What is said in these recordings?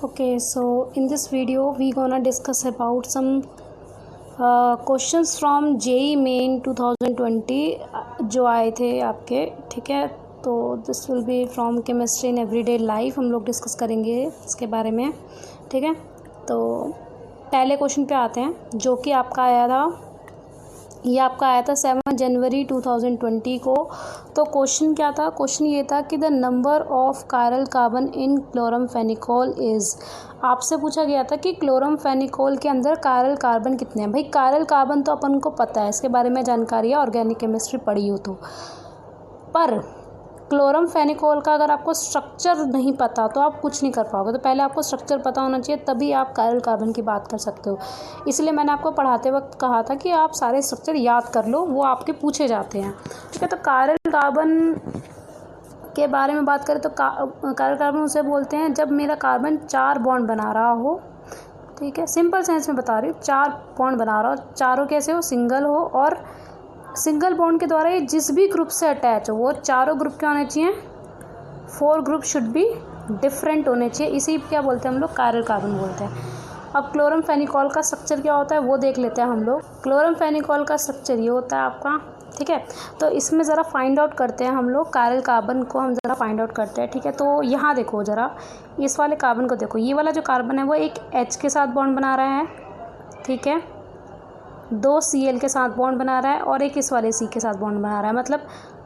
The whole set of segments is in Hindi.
Okay, so in this video we gonna discuss about some questions from JEE Main 2020 जो आए थे आपके, ठीक है। तो this will B from chemistry in everyday life, हम लोग डिस्कस करेंगे इसके बारे में, ठीक है। तो पहले क्वेश्चन पे आते हैं जो कि आपका आया था, ये आपका आया था 7 जनवरी 2020 को। तो क्वेश्चन क्या था? क्वेश्चन ये था कि the number of chiral carbon in chloramphenicol is. आपसे पूछा गया था कि क्लोरमफेनिकोल के अंदर कायरल कार्बन कितने हैं। भाई कायरल कार्बन तो अपन को पता है, इसके बारे में जानकारी है, ऑर्गेनिक केमिस्ट्री पढ़ी हो तो। पर क्लोरमफेनिकोल का अगर आपको स्ट्रक्चर नहीं पता तो आप कुछ नहीं कर पाओगे। तो पहले आपको स्ट्रक्चर पता होना चाहिए, तभी आप कायरल कार्बन की बात कर सकते हो। इसलिए मैंने आपको पढ़ाते वक्त कहा था कि आप सारे स्ट्रक्चर याद कर लो, वो आपके पूछे जाते हैं, ठीक है। तो कायरल कार्बन के बारे में बात करें तो कायरल कार्बन उसे बोलते हैं जब मेरा कार्बन 4 बॉन्ड बना रहा हो, ठीक है। सिंपल सेंस में बता रही हूँ, 4 बॉन्ड बना रहा हो, चारों कैसे हो, सिंगल हो, और सिंगल बॉन्ड के द्वारा ये जिस भी ग्रुप से अटैच हो वो चारों ग्रुप क्या होने चाहिए, 4 ग्रुप शुड बी डिफरेंट होने चाहिए। इसी क्या बोलते हैं हम लोग, कायरल कार्बन बोलते हैं। अब क्लोरमफेनिकोल का स्ट्रक्चर क्या होता है वो देख लेते हैं हम लोग। क्लोरमफेनिकोल का स्ट्रक्चर ये होता है आपका, ठीक है। तो इसमें ज़रा फाइंड आउट करते हैं हम लोग, कायरल कार्बन को हम ज़रा फाइंड आउट करते हैं, ठीक है। तो यहाँ देखो ज़रा, इस वाले कार्बन को देखो, ये वाला जो कार्बन है वो एक H के साथ बॉन्ड बना रहा है, ठीक है। 2 Cl के साथ बॉन्ड बना रहा है और एक इस वाले C के साथ बॉन्ड बना रहा है। मतलब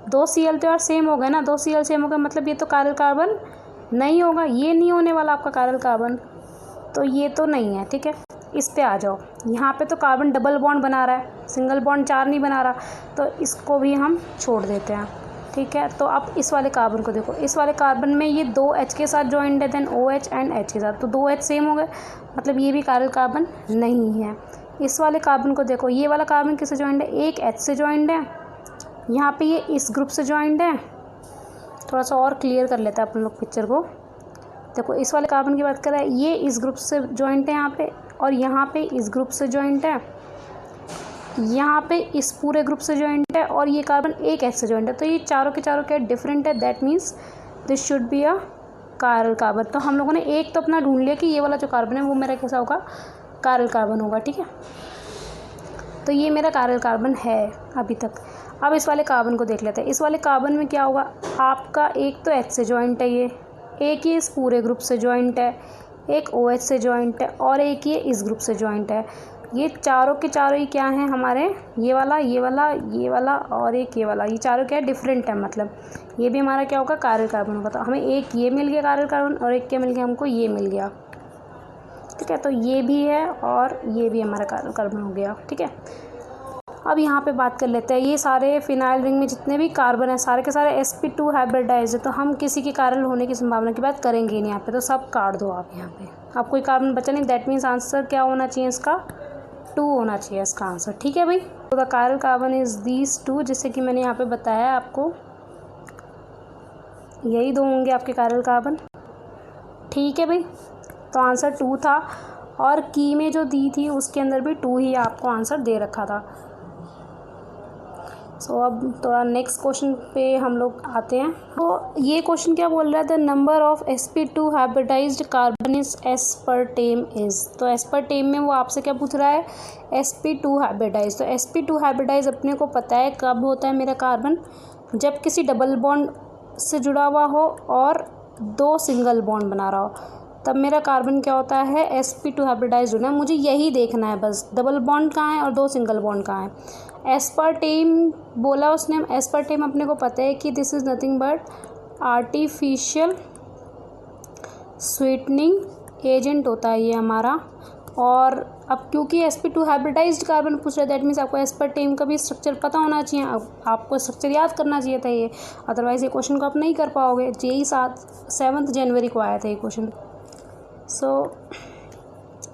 2 Cl तो यार सेम हो गए ना, 2 Cl सेम हो गए, मतलब ये तो कायरल कार्बन नहीं होगा, ये नहीं होने वाला आपका कायरल कार्बन, तो ये तो नहीं है, ठीक है। इस पे आ जाओ, यहाँ पे तो कार्बन डबल बॉन्ड बना रहा है, सिंगल बॉन्ड 4 नहीं बना रहा, तो इसको भी हम छोड़ देते हैं, ठीक है। तो अब इस वाले कार्बन को देखो, इस वाले कार्बन में ये 2 H के साथ जॉइंड है, देन OH एंड H के साथ, तो 2 H सेम हो गए, मतलब ये भी कायरल कार्बन नहीं है। इस वाले कार्बन को देखो, ये वाला कार्बन किससे जॉइंड है, एक H से जॉइंड है, यहाँ पे ये इस ग्रुप से जॉइंड है। थोड़ा सा और क्लियर कर लेते हैं अपन लोग पिक्चर को। देखो इस वाले कार्बन की बात करें, ये इस ग्रुप से जॉइंट है यहाँ पे, और यहाँ पे इस ग्रुप से जॉइंट है, यहाँ पे इस पूरे ग्रुप से जॉइंट है, और ये कार्बन एक H से जॉइंट है। तो ये चारों के चारों क्या डिफरेंट है, that means this should be a chiral carbon. तो हम लोगों ने एक तो अपना ढूंढ लिया कि ये वाला जो कार्बन है वो मेरा कैसा होगा, कायरल कार्बन होगा, ठीक है। तो ये मेरा कायरल कार्बन है अभी तक। अब इस वाले कार्बन को देख लेते हैं। इस वाले कार्बन में क्या होगा आपका, एक तो H से जॉइंट है, ये एक ये इस पूरे ग्रुप से जॉइंट है, एक OH से जॉइंट है, और एक ये इस ग्रुप से जॉइंट है। ये चारों के चारों ही क्या हैं हमारे, ये वाला ये वाला ये वाला और एक ये वाला, ये चारों क्या है, डिफरेंट है, मतलब ये भी हमारा क्या होगा, कायरल कार्बन होगा। तो हमें एक ये मिल गया कायरल कार्बन, और एक क्या मिल गया, हमको ये मिल गया, ठीक है। तो ये भी है और ये भी हमारा कायरल कार्बन हो गया, ठीक है। अब यहाँ पे बात कर लेते हैं, ये सारे फिनाइल रिंग में जितने भी कार्बन है सारे के सारे sp2 हाइब्रिडाइज है, तो हम किसी के कायरल होने की संभावना की बात करेंगे नहीं यहाँ पे, तो सब काट दो आप। यहाँ पे अब कोई कार्बन बचा नहीं, दैट मीन्स आंसर क्या होना चाहिए इसका, 2 होना चाहिए इसका आंसर, ठीक है भाई। तो the chiral carbon is these 2, जैसे कि मैंने यहाँ पे बताया आपको, यही 2 होंगे आपके कायरल कार्बन, ठीक है भाई। तो आंसर 2 था, और की में जो दी थी उसके अंदर भी 2 ही आपको आंसर दे रखा था। सो अब थोड़ा नेक्स्ट क्वेश्चन पे हम लोग आते हैं। तो ये क्वेश्चन क्या बोल रहा है, the number of sp2 hybridised carbon is aspartame is. तो एस्पर्टेम में वो आपसे क्या पूछ रहा है, sp2 हाइब्रिडाइज। तो sp2 हाइब्रिडाइज अपने को पता है कब होता है मेरा कार्बन, जब किसी डबल बॉन्ड से जुड़ा हुआ हो और 2 सिंगल बॉन्ड बना रहा हो, तब मेरा कार्बन क्या होता है, sp2 हाइब्रिडाइज होना है। मुझे यही देखना है बस, डबल बॉन्ड कहाँ है और 2 सिंगल बॉन्ड कहाँ है। एस्पर्टेम बोला उसने, एस्पर्टेम अपने को पता है कि this is nothing but artificial sweetening agent होता है ये हमारा। और अब क्योंकि sp2 हाइब्रिडाइज्ड कार्बन पूछ रहा है, दैट मीन्स आपको एस्पर्टेम का भी स्ट्रक्चर पता होना चाहिए, अब आपको स्ट्रक्चर याद करना चाहिए था ये, अदरवाइज ये क्वेश्चन को आप नहीं कर पाओगे। JEE 7 जनवरी को आया था ये question. So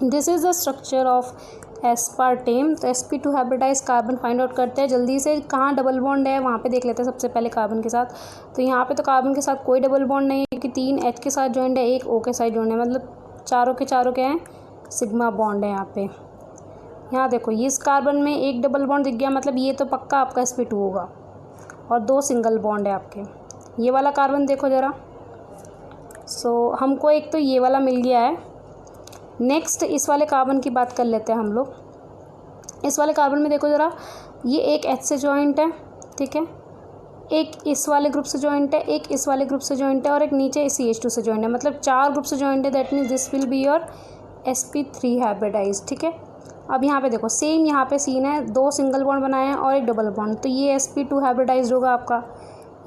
this is the structure of aspartame. तो sp2 hybridise carbon find out करते हैं जल्दी से, कहाँ डबल बॉन्ड है वहाँ पे देख लेते हैं सबसे पहले कार्बन के साथ। तो यहाँ पे तो कार्बन के साथ कोई डबल बॉन्ड नहीं है, क्योंकि 3 H के साथ जॉइंट है, एक O के साथ जॉइंट है, मतलब चारों के चारों क्या हैं, सिग्मा बॉन्ड है यहाँ पे। यहाँ देखो ये इस कार्बन में एक डबल बॉन्ड दिख गया, मतलब ये तो पक्का आपका sp2 होगा, और 2 सिंगल बॉन्ड है आपके। ये वाला कार्बन देखो ज़रा, सो हमको एक तो ये वाला मिल गया है, नेक्स्ट इस वाले कार्बन की बात कर लेते हैं हम लोग। इस वाले कार्बन में देखो ज़रा, ये एक H से जॉइंट है, ठीक है, एक इस वाले ग्रुप से जॉइंट है, एक इस वाले ग्रुप से जॉइंट है और एक नीचे CH2 से जॉइंट है, मतलब 4 ग्रुप से जॉइंट है। That means this will be your sp3 hybridise, ठीक है। अब यहाँ पे देखो सेम यहाँ पे सीन है, 2 सिंगल बॉन्ड बनाए हैं और एक डबल बॉन्ड, तो ये sp2 हाइब्रिडाइज होगा आपका।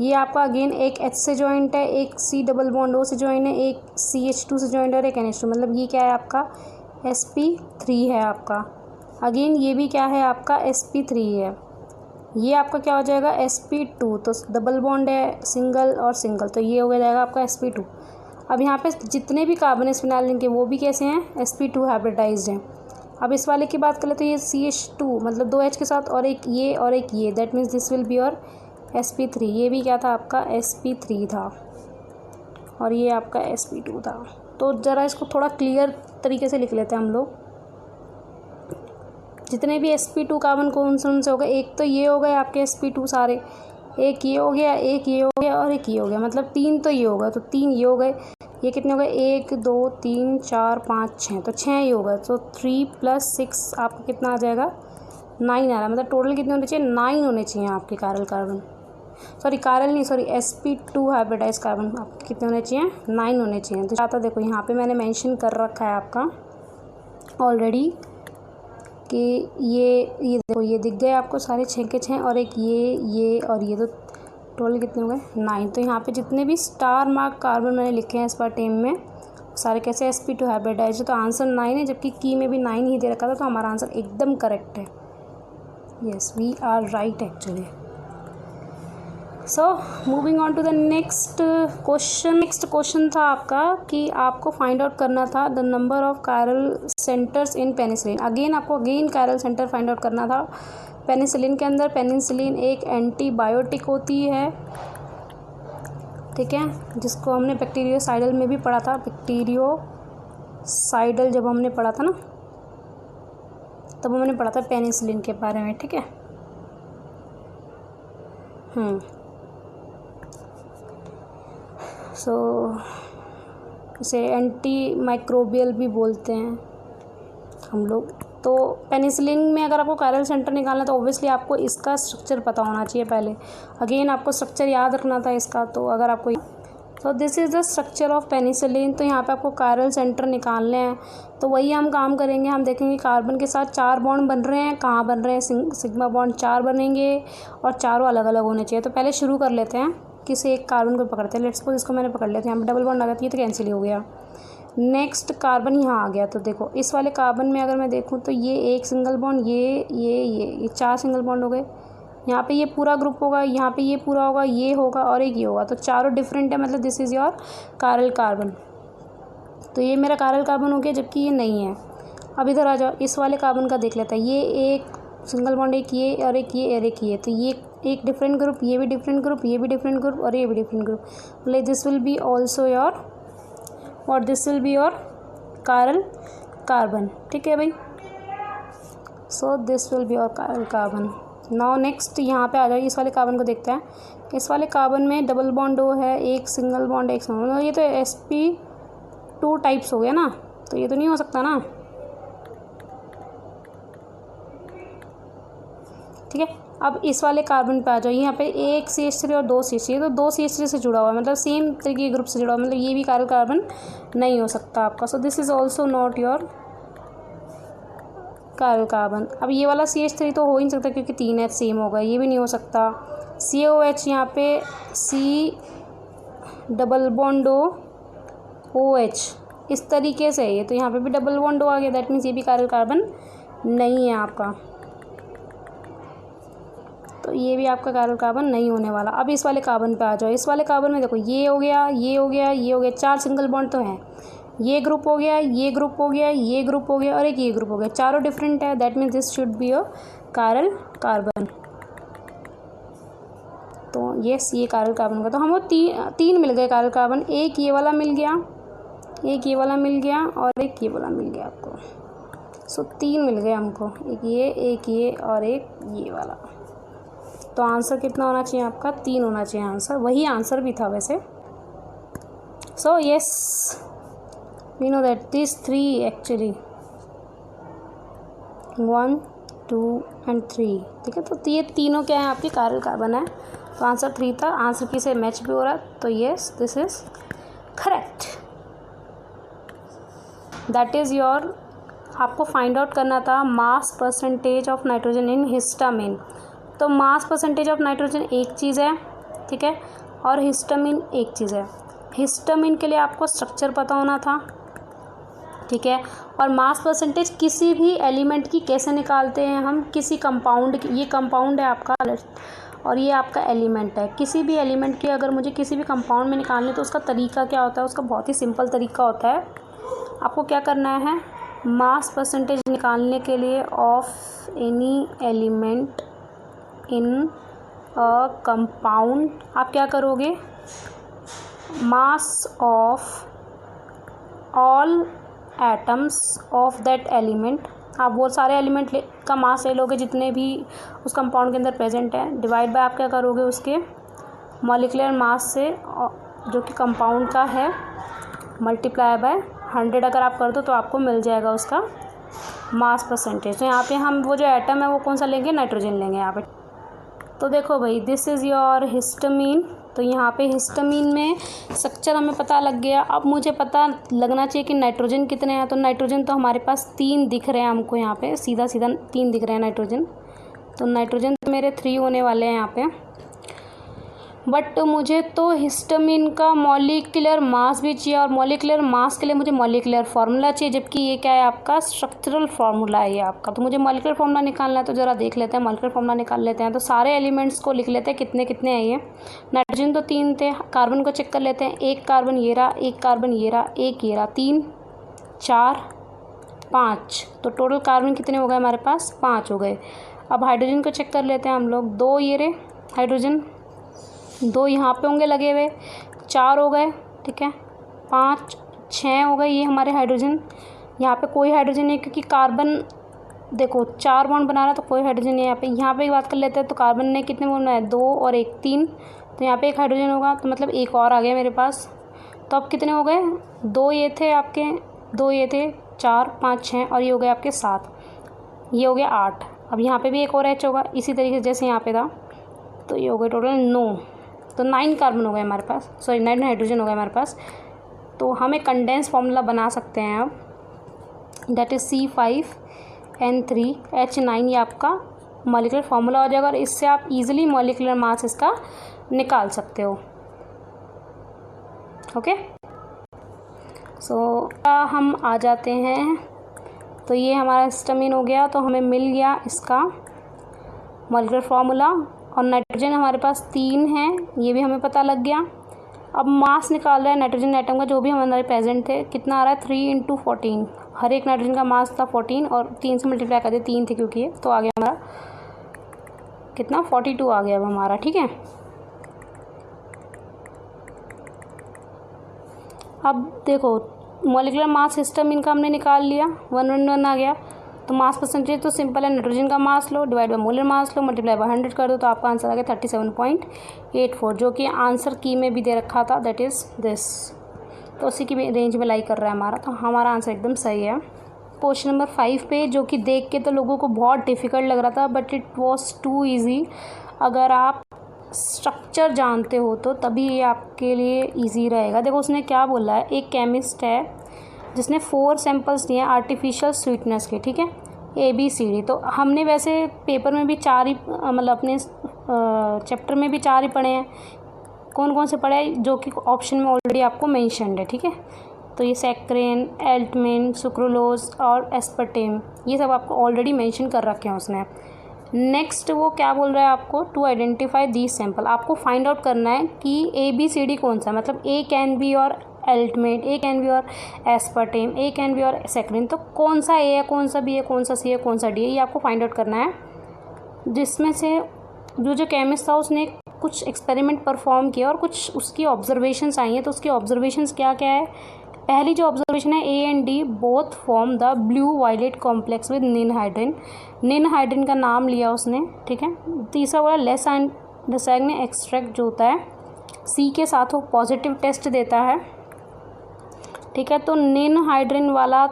ये आपका अगेन एक H से जॉइंट है, एक C डबल बॉन्ड O से जॉइंट है, एक CH2 से जॉइंट है और एक NH2, मतलब ये क्या है आपका sp3 है आपका। अगेन ये भी क्या है आपका sp3 है। ये आपका क्या हो जाएगा sp2, तो डबल बॉन्ड है सिंगल और सिंगल, तो ये हो जाएगा आपका sp2। अब यहाँ पे जितने भी कार्बन है फिनाइल के वो भी कैसे हैं, sp2 हाइब्रिडाइज्ड हैं। अब इस वाले की बात करें तो ये CH2 मतलब 2 H के साथ और एक ये, that means this will be your sp3। ये भी क्या था आपका sp3 था और ये आपका sp2 था। तो ज़रा इसको थोड़ा क्लियर तरीके से लिख लेते हैं हम लोग। जितने भी sp2 कार्बन कौन से हो गए, एक तो ये हो गए आपके sp2 सारे, एक ये हो गया, एक ये हो गया और एक ये हो गया, मतलब 3 तो ये होगा, तो 3 ये हो गए। ये कितने हो गए, 1 2 3 4 5 6, तो 6 ये होगा, तो 3 + 6 आपका कितना आ जाएगा, 9 आ रहा है। मतलब टोटल कितने होने चाहिए, 9 होने चाहिए आपके कारल carbon, sorry sp2 hybridise carbon आपके कितने होने चाहिए, 9 होने चाहिए। तो आता देखो यहाँ पे मैंने मेंशन कर रखा है आपका ऑलरेडी कि ये देखो, ये दिख गए आपको सारे 6 के 6 और एक ये और ये, तो टोटल कितने हो गए, 9। तो यहाँ पे जितने भी स्टार मार्क कार्बन मैंने लिखे हैं इस बार टेम में सारे कैसे sp2 हाइब्रिडाइज है, तो आंसर 9 है, जबकि की में भी 9 ही दे रखा था, तो हमारा आंसर एकदम करेक्ट है। Yes, we are right actually. So moving on to the next question. Next question था आपका कि आपको फाइंड आउट करना था the number of chiral centres in penicillin. आपको कायरल सेंटर फाइंड आउट करना था पेनिसिलिन के अंदर। पेनिसिलिन एक एंटीबायोटिक होती है, ठीक है, जिसको हमने बैक्टीरियोसाइडल में भी पढ़ा था। बैक्टीरियोसाइडल जब हमने पढ़ा था ना, तब हमने पढ़ा था पेनिसिलिन के बारे में, ठीक है। सो इसे एंटी माइक्रोबियल भी बोलते हैं हम लोग। तो पेनिसिलिन में अगर आपको कायरल सेंटर निकालना है तो ऑब्वियसली आपको इसका स्ट्रक्चर पता होना चाहिए पहले। अगेन आपको स्ट्रक्चर याद रखना था इसका, तो अगर आपको तो this is the structure of penicillin. तो यहाँ पे आपको कायरल सेंटर निकालने हैं, तो वही हम काम करेंगे। हम देखेंगे कार्बन के साथ 4 बॉन्ड बन रहे हैं, कहाँ बन रहे हैं, सिग्मा बॉन्ड 4 बनेंगे और चारों अलग अलग होने चाहिए। तो पहले शुरू कर लेते हैं, किसी एक कार्बन को पकड़ते हैं। लेट्स सपोज इसको मैंने पकड़ लिया, तो यहाँ पे डबल बॉन्ड आ गया, तो कैंसिल हो गया। नेक्स्ट कार्बन यहाँ आ गया, तो देखो इस वाले कार्बन में अगर मैं देखूँ तो ये एक सिंगल बॉन्ड, ये 4 सिंगल बॉन्ड हो गए। यहाँ पे ये पूरा ग्रुप होगा, यहाँ पे ये पूरा होगा, ये होगा और एक ये होगा, तो चारों डिफरेंट है, मतलब this is your chiral carbon. तो ये मेरा कायरल कार्बन हो गया, जबकि ये नहीं है। अब इधर आ जाओ, इस वाले कार्बन का देख लेता है। ये एक सिंगल बॉन्ड, एक ये और एक ये और एक ये, तो ये एक डिफरेंट ग्रुप, ये भी डिफरेंट ग्रुप, ये भी डिफरेंट ग्रुप और ये भी different group. Like this will be also your और this will be your chiral carbon, ठीक है भाई। So this will be your chiral carbon. Now next यहाँ पे आ जाओ, इस वाले कार्बन को देखते हैं। इस वाले कार्बन में डबल बॉन्ड O है, एक सिंगल बॉन्ड, एक सिंगल बॉन्ड। ये तो sp2 टाइप्स हो गया ना, तो ये तो नहीं हो सकता ना, ठीक है। अब इस वाले कार्बन पे आ जाओ, यहाँ पे एक CH3 और 2 CH3, तो 2 CH3 से जुड़ा हुआ है, मतलब सेम तरीके के ग्रुप से जुड़ा हुआ है, मतलब ये भी कायरल कार्बन नहीं हो सकता आपका। So this is also not your chiral carbon. अब ये वाला CH3 तो हो ही नहीं सकता क्योंकि 3 H सेम होगा, ये भी नहीं हो सकता। COH यहाँ पे C डबल बॉन्ड OH इस तरीके से है, तो यहाँ पे भी डबल बॉन्ड O आ गया, दैट मीन्स ये भी कायरल कार्बन नहीं है आपका, तो ये भी आपका कायरल कार्बन नहीं होने वाला। अब इस वाले कार्बन पे आ जाओ। इस वाले कार्बन में देखो ये हो गया, ये हो गया, ये हो गया, 4 सिंगल बॉन्ड तो हैं। ये ग्रुप हो गया, ये ग्रुप हो गया, ये ग्रुप हो गया और एक ये ग्रुप हो गया, चारों डिफरेंट है, that means this should be your chiral carbon. तो यस, ये कायरल कार्बन का, तो हमको 3 मिल गए कायरल कार्बन। एक ये वाला मिल गया, एक ये वाला मिल गया और एक ये वाला मिल गया आपको। सो 3 मिल गए हमको, एक ये और एक ये वाला। तो आंसर कितना होना चाहिए आपका, 3 होना चाहिए आंसर। वही आंसर भी था वैसे। So yes, we know that this 3 actually 1 2 and 3, ठीक है। तो ये तीनों क्या है, आपकी कायरल कार्बन है। तो आंसर 3 था, आंसर की से मैच भी हो रहा है, तो yes this is correct. That is your, आपको फाइंड आउट करना था mass percentage of nitrogen in histamine. तो मास परसेंटेज ऑफ नाइट्रोजन एक चीज़ है, ठीक है, और हिस्टामिन एक चीज़ है। हिस्टामिन के लिए आपको स्ट्रक्चर पता होना था, ठीक है, और मास परसेंटेज किसी भी एलिमेंट की कैसे निकालते हैं हम, किसी कंपाउंड की, ये कंपाउंड है आपका और ये आपका एलिमेंट है। किसी भी एलिमेंट की अगर मुझे किसी भी कंपाउंड में निकालने, तो उसका तरीका क्या होता है, उसका बहुत ही सिंपल तरीका होता है। आपको क्या करना है, मास परसेंटेज निकालने के लिए of any element in a compound, आप क्या करोगे, mass of all atoms of that element, आप वो सारे एलिमेंट का मास ले लोगे जितने भी उस कंपाउंड के अंदर प्रेजेंट है, डिवाइड बाय आप क्या करोगे, उसके मॉलिक्यूलर मास से जो कि कंपाउंड का है, मल्टीप्लाई बाय 100 अगर आप कर दो तो आपको मिल जाएगा उसका मास परसेंटेज। तो यहाँ पे हम वो जो एटम है वो कौन सा लेंगे, नाइट्रोजन लेंगे यहाँ पे। तो देखो भाई, दिस इज़ योर हिस्टामिन। तो यहाँ पे हिस्टामिन में स्ट्रक्चर हमें पता लग गया। अब मुझे पता लगना चाहिए कि नाइट्रोजन कितने हैं। तो नाइट्रोजन तो हमारे पास 3 दिख रहे हैं हमको, यहाँ पे सीधा सीधा 3 दिख रहे हैं नाइट्रोजन। तो नाइट्रोजन तो मेरे 3 होने वाले हैं यहाँ पे, बट मुझे तो हिस्टामिन का मॉलिक्यूलर मास भी चाहिए, और मॉलिक्यूलर मास के लिए मुझे मॉलिक्यूलर फार्मूला चाहिए, जबकि ये क्या है, आपका स्ट्रक्चरल फार्मूला है ये आपका। तो मुझे मॉलिक्यूलर फार्मूला निकालना है, तो ज़रा देख लेते हैं, मॉलिक्यूलर फार्मूला निकाल लेते हैं। तो सारे एलिमेंट्स को लिख लेते हैं कितने कितने हैं ये। नाइट्रोजन तो 3 थे, कार्बन को चेक कर लेते हैं। 1 कार्बन ये रहा, 1 कार्बन ये रहा, 1 ये रहा, 3 4 5। तो टोटल कार्बन कितने हो गए हमारे पास, 5 हो गए। अब हाइड्रोजन को चेक कर लेते हैं हम लोग। 2 ये रहे हाइड्रोजन, 2 यहाँ पे होंगे लगे हुए, 4 हो गए, ठीक है, 5 6 हो गए ये हमारे हाइड्रोजन। यहाँ पे कोई हाइड्रोजन नहीं, क्योंकि कार्बन देखो 4 बॉन्ड बना रहा है, तो कोई हाइड्रोजन नहीं है यहाँ पे बात कर लेते हैं। तो कार्बन ने कितने बॉन्ड बनाए, 2 और 1 3। तो यहाँ पे 1 हाइड्रोजन होगा, तो मतलब 1 और आ गया मेरे पास। तो अब कितने हो गए, 2 ये थे आपके, 2 ये थे, 4 5 6, और ये हो गए आपके 7, ये हो गया 8। अब यहाँ पे भी 1 और एच होगा इसी तरीके से जैसे यहाँ पे था। तो ये हो गए टोटल 9। तो 9 कार्बन हो गए हमारे पास, सॉरी 9 हाइड्रोजन हो गए हमारे पास। तो हम एक कंडेंस फार्मूला बना सकते हैं अब, दैट इज़ C5N3H9। ये आपका मॉलिक्यूलर फार्मूला हो जाएगा, और इससे आप इजीली मॉलिक्यूलर मास इसका निकाल सकते हो। ओके, सो हम आ जाते हैं। तो ये हमारा हिस्टामिन हो गया, तो हमें मिल गया इसका मॉलिक्यूलर फार्मूला। और नाइट्रोजन हमारे पास 3 है, ये भी हमें पता लग गया। अब मास निकाल रहा है नाइट्रोजन एटम का, जो भी हमारे प्रेजेंट थे, कितना आ रहा है, 3 × 14। हर एक नाइट्रोजन का मास था 14, और 3 से मल्टीप्लाई कर दिया, 3 थे क्योंकि ये, तो आ गया हमारा कितना, 42 आ गया अब हमारा, ठीक है। अब देखो मॉलिक्यूलर मास हिस्टामिन का हमने निकाल लिया, 111 आ गया। तो मास परसेंटेज तो सिंपल है, नाइट्रोजन का मास लो, डिवाइड बाय मोलर मास लो, मल्टीप्लाई बाय 100 कर दो, तो आपका आंसर आ गया 37.84, जो कि आंसर की में भी दे रखा था, दैट इज़ दिस। तो उसी की रेंज में लाई कर रहा है हमारा, तो हमारा आंसर एकदम सही है। क्वेश्चन नंबर 5 पे, जो कि देख के तो लोगों को बहुत डिफ़िकल्ट लग रहा था, but it was too easy. अगर आप स्ट्रक्चर जानते हो तो तभी ये आपके लिए ईजी रहेगा। देखो उसने क्या बोला है, एक केमिस्ट है जिसने 4 सैंपल्स लिए आर्टिफिशियल स्वीटनेस के, ठीक है, ABCD। तो हमने वैसे पेपर में भी 4 ही, मतलब अपने चैप्टर में भी 4 ही पढ़े हैं। कौन कौन से पढ़े हैं, जो कि ऑप्शन में ऑलरेडी आपको मेंशन्ड है, ठीक है। तो ये सैक्रिन, एल्टमिन, सुक्रोलोज और एस्पर्टेम, ये सब आपको ऑलरेडी मेंशन कर रखे हैं उसने। नेक्स्ट वो क्या बोल रहा है आपको, टू आइडेंटिफाई दीज सैंपल। आपको फाइंड आउट करना है कि ABCD कौन सा, मतलब A कैन बी और एल्टमेट, A कैन बी और एस्पर्टेम, A कैन बी और सैक्रिन। तो कौन सा A है, कौन सा B है, कौन सा C है, कौन सा D है, ये आपको फाइंड आउट करना है। जिसमें से जो केमिस्ट था उसने कुछ एक्सपेरिमेंट परफॉर्म किया और कुछ उसकी ऑब्जर्वेशंस आई हैं। तो उसकी ऑब्जर्वेशंस क्या क्या है, पहली जो ऑब्जर्वेशन है, A and D both form the blue violet complex with ninhydrin. Ninhydrin का नाम लिया उसने, ठीक है। तीसरा बोला लेस एंड एक्सट्रैक्ट जो होता है C के साथ वो पॉजिटिव टेस्ट देता है। ठीक है। तो निन हाइड्रिन वाला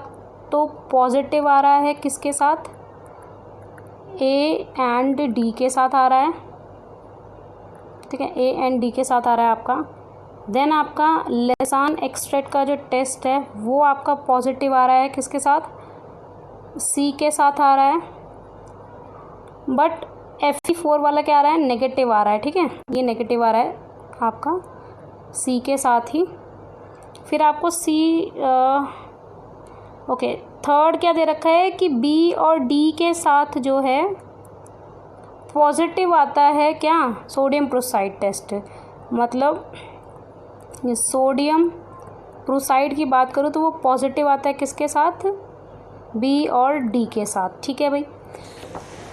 तो पॉजिटिव आ रहा है किसके साथ, ए एंड डी के साथ आ रहा है, ठीक है, ए एंड डी के साथ आ रहा है आपका। देन आपका लेसान एक्सट्रैक्ट का जो टेस्ट है वो आपका पॉजिटिव आ रहा है किसके साथ, सी के साथ आ रहा है। बट Fe4 वाला क्या आ रहा है, नेगेटिव आ रहा है, ठीक है, ये नेगेटिव आ रहा है आपका सी के साथ ही। फिर आपको ओके, थर्ड क्या दे रखा है कि बी और डी के साथ जो है पॉजिटिव आता है क्या, सोडियम प्रोसाइड टेस्ट। मतलब ये सोडियम प्रोसाइड की बात करूँ तो वो पॉजिटिव आता है किसके साथ, बी और डी के साथ, ठीक है भाई।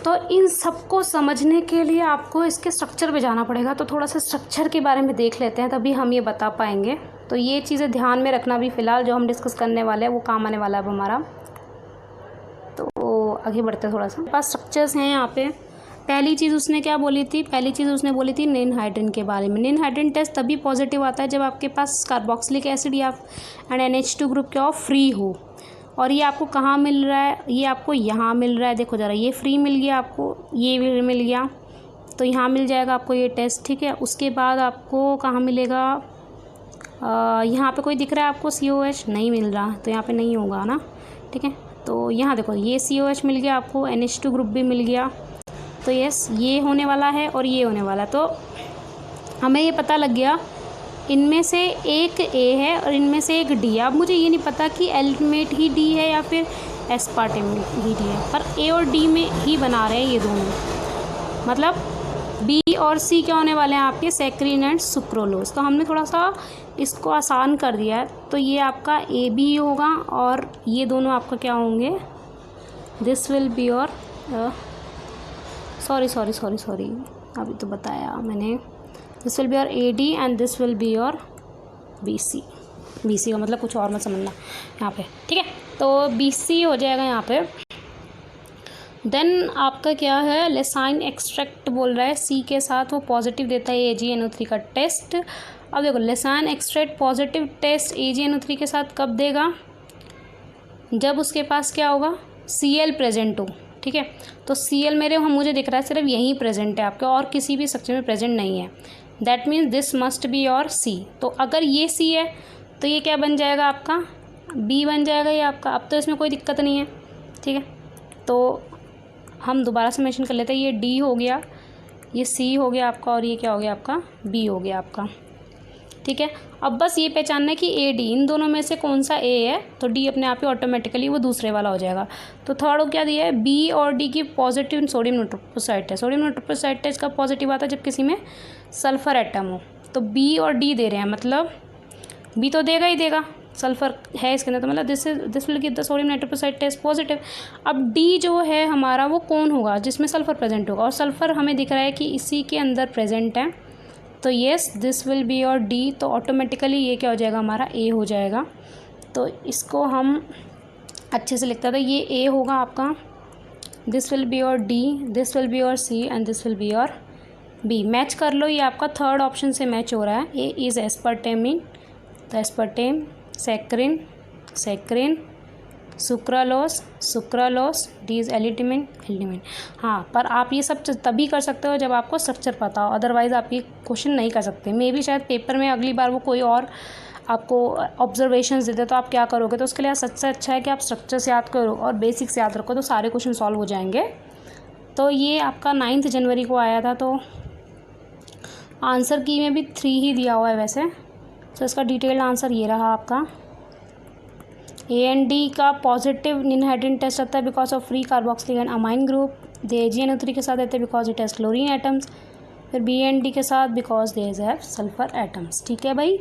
तो इन सबको समझने के लिए आपको इसके स्ट्रक्चर पे जाना पड़ेगा। तो थोड़ा सा स्ट्रक्चर के बारे में देख लेते हैं, तभी हम ये बता पाएंगे। तो ये चीज़ें ध्यान में रखना भी, फ़िलहाल जो हम डिस्कस करने वाले हैं वो काम आने वाला है अब हमारा। तो आगे बढ़ते हैं थोड़ा सा। पास स्ट्रक्चर्स हैं यहाँ पे। पहली चीज़ उसने क्या बोली थी, पहली चीज़ उसने बोली थी निन हाइड्रिन के बारे में। निन हाइड्रिन टेस्ट तभी पॉजिटिव आता है जब आपके पास कार्बोक्सिलिक एसिड या एंड NH2 ग्रुप क्या फ्री हो। और ये आपको कहाँ मिल रहा है, ये आपको यहाँ मिल रहा है, देखो ज़रा, ये फ्री मिल गया आपको, ये भी मिल गया, तो यहाँ मिल जाएगा आपको ये टेस्ट, ठीक है। उसके बाद आपको कहाँ मिलेगा, यहाँ पे कोई दिख रहा है आपको COH नहीं मिल रहा, तो यहाँ पे नहीं होगा ना, ठीक है। तो यहाँ देखो ये COH मिल गया आपको, NH2 ग्रुप भी मिल गया, तो यस ये होने वाला है और ये होने वाला है। तो हमें ये पता लग गया इनमें से एक ए है और इनमें से एक डी है। अब मुझे ये नहीं पता कि अल्टीमेट ही डी है या फिर एस्पार्टेम ही डी है, पर ए और डी में ही बना रहे हैं ये दोनों। मतलब बी और सी क्या होने वाले हैं आपके, सैक्रिन एंड सुक्रोलोज। तो हमने थोड़ा सा इसको आसान कर दिया है। तो ये आपका ए बी होगा और ये दोनों आपका क्या होंगे, this will be your sorry अभी तो बताया मैंने, this will be your AD and this will be your BC का मतलब कुछ और मत समझना यहाँ पे, ठीक है। तो BC हो जाएगा यहाँ पे। देन आपका क्या है, लेसाइन एक्सट्रैक्ट बोल रहा है C के साथ, वो पॉजिटिव देता है AgNO3 का टेस्ट। अब देखो लेसाइन एक्सट्रैक्ट पॉजिटिव टेस्ट AgNO3 के साथ कब देगा, जब उसके पास क्या होगा, Cl प्रेजेंट हो, ठीक है। तो Cl मुझे दिख रहा है सिर्फ यहीं प्रेजेंट है आपके, और किसी भी स्ट्रक्चर में प्रेजेंट नहीं है। That means this must be your C। तो अगर ये C है तो ये क्या बन जाएगा आपका, B बन जाएगा ये आपका। अब तो इसमें कोई दिक्कत नहीं है, ठीक है। तो हम दोबारा से मेंशन कर लेते हैं, ये D हो गया, ये C हो गया आपका, और ये क्या हो गया आपका, B हो गया आपका, ठीक है। अब बस ये पहचानना है कि AD इन दोनों में से कौन सा A है, तो D अपने आप ही ऑटोमेटिकली वो दूसरे वाला हो जाएगा। तो थर्ड क्या दिया है, B और D की positive sodium nitroprusside test. Sodium nitroprusside test का पॉजिटिव आता है जब किसी में सल्फ़र एटम हो। तो B और D दे रहे हैं, मतलब B तो देगा ही देगा, सल्फ़र है इसके अंदर, तो मतलब this will give the sodium nitroprusside test positive. अब D जो है हमारा वो कौन होगा, जिसमें सल्फ़र प्रेजेंट होगा, और सल्फ़र हमें दिख रहा है कि इसी के अंदर प्रेजेंट है, तो yes this will be your D। तो ऑटोमेटिकली ये क्या हो जाएगा, हमारा A हो जाएगा। तो इसको हम अच्छे से लिखता था, ये A होगा आपका, this will be your D, this will be your C and this will be your B। Match कर लो, ये आपका थर्ड ऑप्शन से मैच हो रहा है। A इज़ एस्पर्टेमिन, तो aspartame, saccharine, sucralose, D is एलिटिमिन। हाँ, पर आप ये सब तभी कर सकते हो जब आपको स्ट्रक्चर पता हो, अदरवाइज़ आप ये क्वेश्चन नहीं कर सकते। मे भी शायद पेपर में अगली बार वो कोई और आपको ऑब्जर्वेशंस देते, तो आप क्या करोगे, तो उसके लिए सबसे अच्छा है कि आप स्ट्रक्चर्स याद करो और बेसिक्स याद रखो, तो सारे क्वेश्चन सॉल्व हो जाएंगे। तो ये आपका 9 जनवरी को आया था, तो आंसर की में भी 3 ही दिया हुआ है वैसे। तो इसका डिटेल्ड आंसर ये रहा आपका। A एंड D का पॉजिटिव निन हाइड्रिन टेस्ट आता है because of free carboxylic and amine group. They AgNO3 के साथ रहते हैं because it has chlorine atoms. फिर B एंड D के साथ because they have sulphur atoms, ठीक है भाई।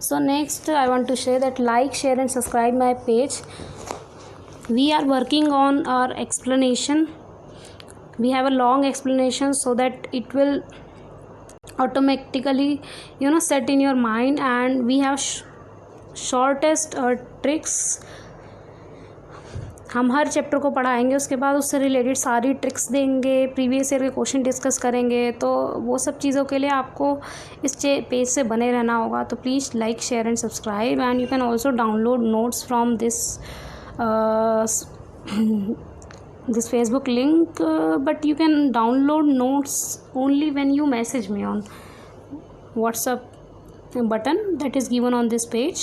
So next I want to share that like, share and subscribe my page. We are working on our explanation. We have a long explanation so that it will automatically set in your mind, and we have shortest tricks हम हर चैप्टर को पढ़ाएंगे, उसके बाद उससे रिलेटेड सारी ट्रिक्स देंगे, प्रीवियस ईयर के क्वेश्चन डिस्कस करेंगे। तो वो सब चीज़ों के लिए आपको इस पेज से बने रहना होगा। तो please like, share and subscribe, and you can also download notes from this Facebook link, but you can download notes only when you message me on WhatsApp button that is given on this page.